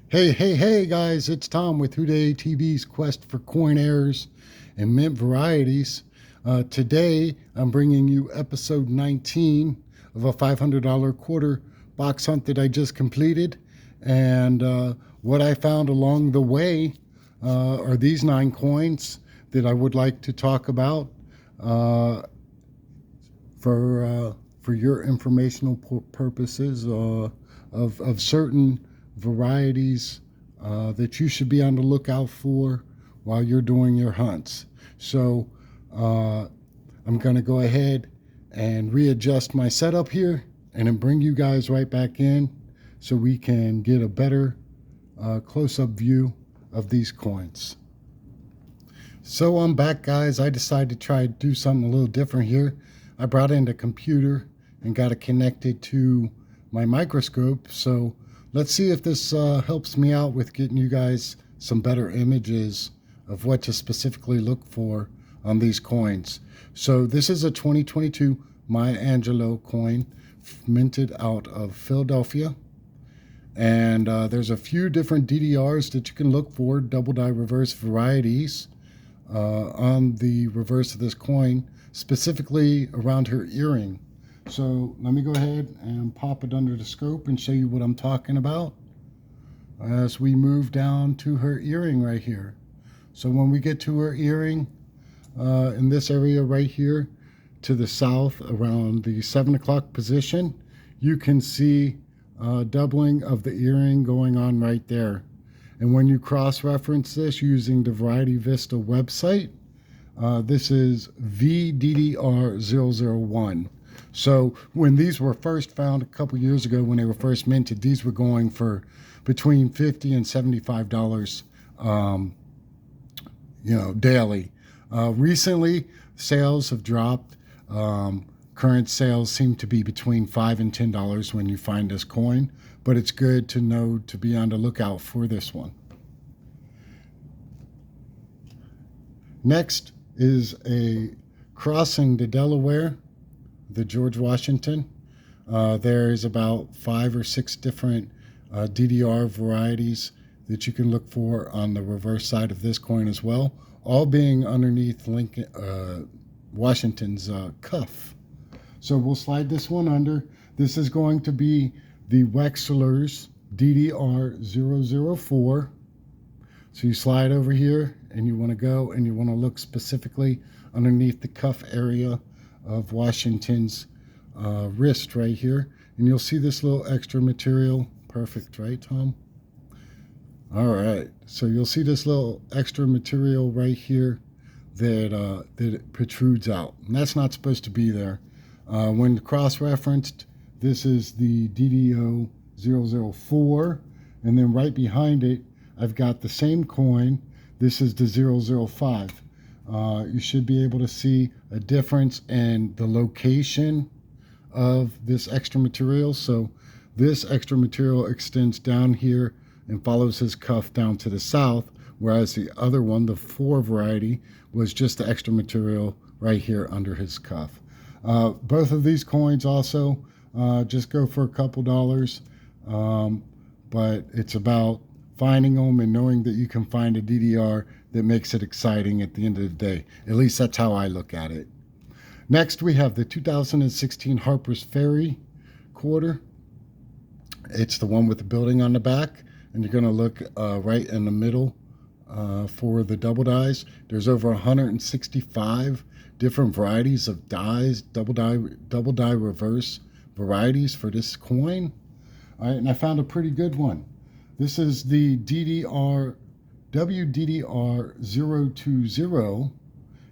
Hey guys, it's Tom with Houday TV's Quest for Coin Errors and Mint Varieties. Today, I'm bringing you episode 19 of a $500 quarter box hunt that I just completed. And what I found along the way are these 9 coins that I would like to talk about uh, for your informational purposes of certain varieties that you should be on the lookout for while you're doing your hunts. So I'm going to go ahead and readjust my setup here and then bring you guys right back in so we can get a better close-up view of these coins. So I'm back, guys. I decided to try to do something a little different here. I brought in the computer and got it connected to my microscope. So let's see if this helps me out with getting you guys some better images of what to specifically look for on these coins. So this is a 2022 Maya Angelou coin minted out of Philadelphia. And there's a few different DDRs that you can look for, double die reverse varieties, on the reverse of this coin, specifically around her earring. So let me go ahead and pop it under the scope and show you what I'm talking about as we move down to her earring right here. So when we get to her earring, in this area right here to the south around the 7 o'clock position, you can see doubling of the earring going on right there. And when you cross-reference this using the Variety Vista website, this is VDDR001. So when these were first found a couple years ago, when they were first minted, these were going for between $50 and $75, daily. Recently, sales have dropped. Current sales seem to be between $5 and $10 when you find this coin, but it's good to know to be on the lookout for this one. Next is a crossing the Delaware, the George Washington. There's about 5 or 6 different DDR varieties that you can look for on the reverse side of this coin as well, all being underneath Washington's cuff. So we'll slide this one under. This is going to be the Wexler's DDR004. So you slide over here and you want to go and you want to look specifically underneath the cuff area of Washington's wrist right here. And you'll see this little extra material. Perfect, right, Tom? All right. So you'll see this little extra material right here that it protrudes out. And that's not supposed to be there. When cross-referenced, this is the DDO004, and then right behind it, I've got the same coin. This is the 005. You should be able to see a difference in the location of this extra material. So this extra material extends down here and follows his cuff down to the south, whereas the other one, the 4 variety, was just the extra material right here under his cuff. Both of these coins also just go for a couple dollars, but it's about finding them and knowing that you can find a DDR that makes it exciting at the end of the day. At least that's how I look at it. Next, we have the 2016 Harper's Ferry quarter. It's the one with the building on the back, and you're going to look right in the middle for the double dies. There's over 165 different varieties of dies, double die reverse varieties for this coin. All right, and I found a pretty good one. This is the WDDR020,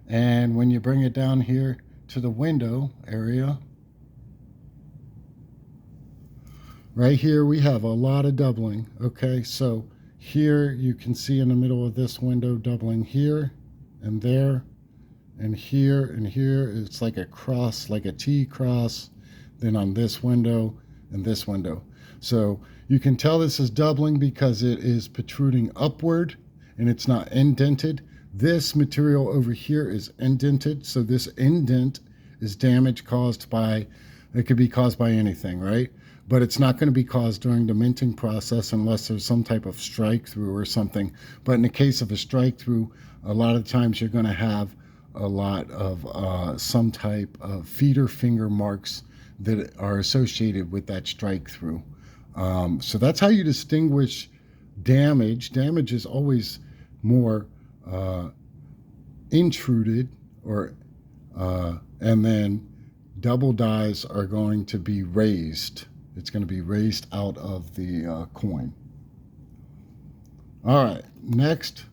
and when you bring it down here to the window area, right here we have a lot of doubling. Okay, so here you can see in the middle of this window doubling here and there and here and here. It's like a cross, like a T cross, then on this window and this window. So you can tell this is doubling because it is protruding upward and it's not indented. This material over here is indented, so this indent is damage caused by, it could be caused by anything, right? but it's not going to be caused during the minting process unless there's some type of strike through or something. But in the case of a strike through, a lot of times you're going to have a lot of some type of feeder finger marks that are associated with that strike through. So that's how you distinguish damage. Damage is always more intruded, or and then double dies are going to be raised. It's going to be raised out of the coin. All right, next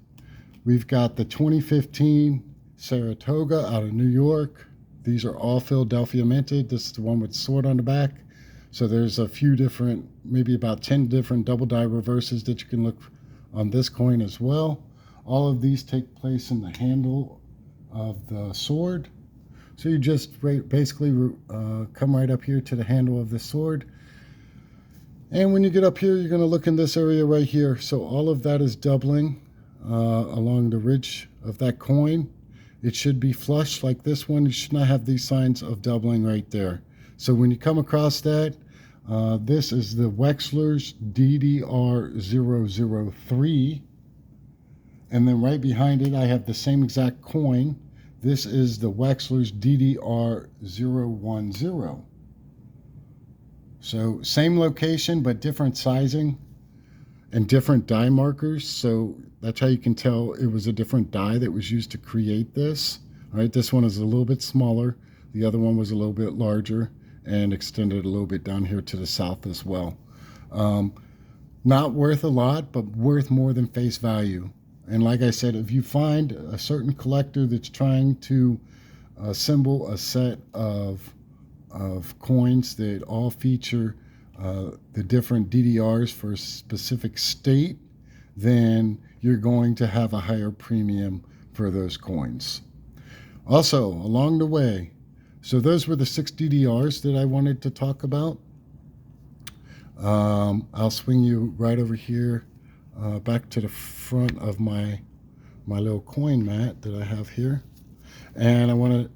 we've got the 2015 Saratoga out of New York. These are all Philadelphia minted. This is the one with the sword on the back. So there's a few different, maybe about 10 different double die reverses that you can look on this coin as well. All of these take place in the handle of the sword. So you just basically come right up here to the handle of the sword. And when you get up here, you're going to look in this area right here. So all of that is doubling along the ridge of that coin. It should be flush like this one. You should not have these signs of doubling right there. So when you come across that, this is the Wechsler's DDR003. And then right behind it, I have the same exact coin. This is the Wechsler's DDR010. So same location, but different sizing and different die markers. So that's how you can tell it was a different die that was used to create this. All right, this one is a little bit smaller. The other one was a little bit larger and extended a little bit down here to the south as well. Not worth a lot, but worth more than face value. And like I said, if you find a certain collector that's trying to assemble a set of coins that all feature the different DDRs for a specific state, then you're going to have a higher premium for those coins. Also, along the way, so those were the 6 DDRs that I wanted to talk about. I'll swing you right over here back to the front of my little coin mat that I have here. And I want to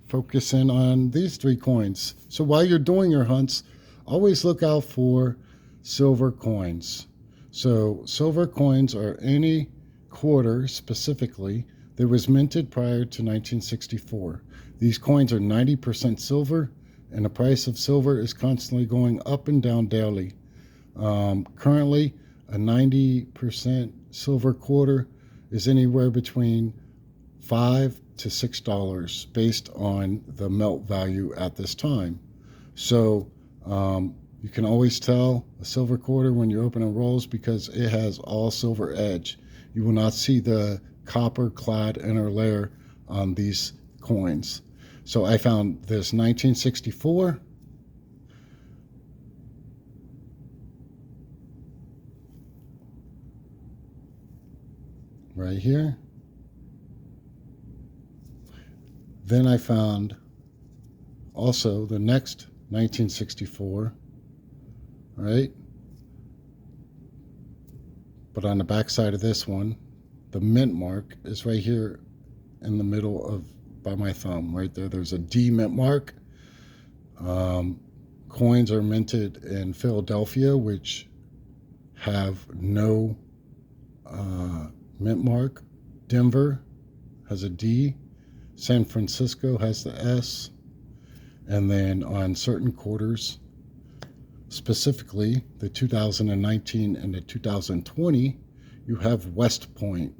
focus in on these 3 coins. So while you're doing your hunts, always look out for silver coins. So silver coins are any quarter specifically that was minted prior to 1964. These coins are 90% silver, and the price of silver is constantly going up and down daily. Currently, a 90% silver quarter is anywhere between $5 to $6 based on the melt value at this time. So you can always tell a silver quarter when you're opening rolls because it has all silver edge. You will not see the copper clad inner layer on these coins. So I found this 1964. Right here. Then I found also the next 1964, right? But on the back side of this one, the mint mark is right here in the middle of, by my thumb, right there. There's a D mint mark. Coins are minted in Philadelphia, which have no mint mark. Denver has a D. San Francisco has the S. And then on certain quarters, specifically the 2019 and the 2020, you have West Point.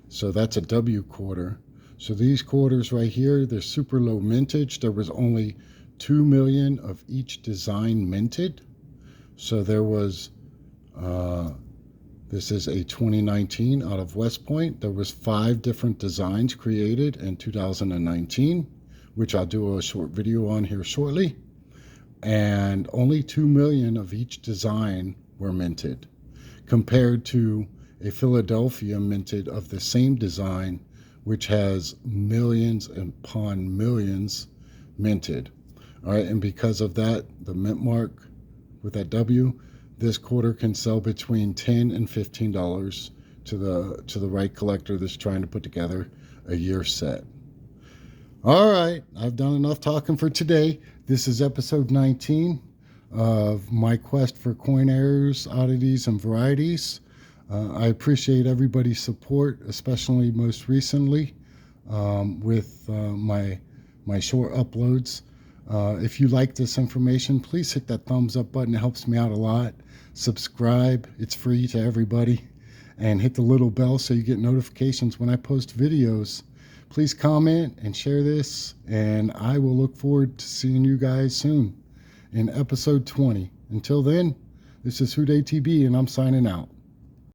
So that's a W quarter. So these quarters right here, they're super low mintage. There was only 2 million of each design minted. So there was, this is a 2019 out of West Point. There was 5 different designs created in 2019, which I'll do a short video on here shortly. And only 2 million of each design were minted, compared to a Philadelphia minted of the same design, which has millions upon millions minted. All right, and because of that, the mint mark with that W, this quarter can sell between $10 and $15 to the right collector that's trying to put together a year set. All right, I've done enough talking for today. This is episode 19 of my quest for coin errors, oddities, and varieties. I appreciate everybody's support, especially most recently with my short uploads. If you like this information, please hit that thumbs up button. It helps me out a lot. Subscribe, it's free to everybody. And hit the little bell so you get notifications when I post videos. Please comment and share this, and I will look forward to seeing you guys soon in episode 20. Until then, this is HootATB, and I'm signing out.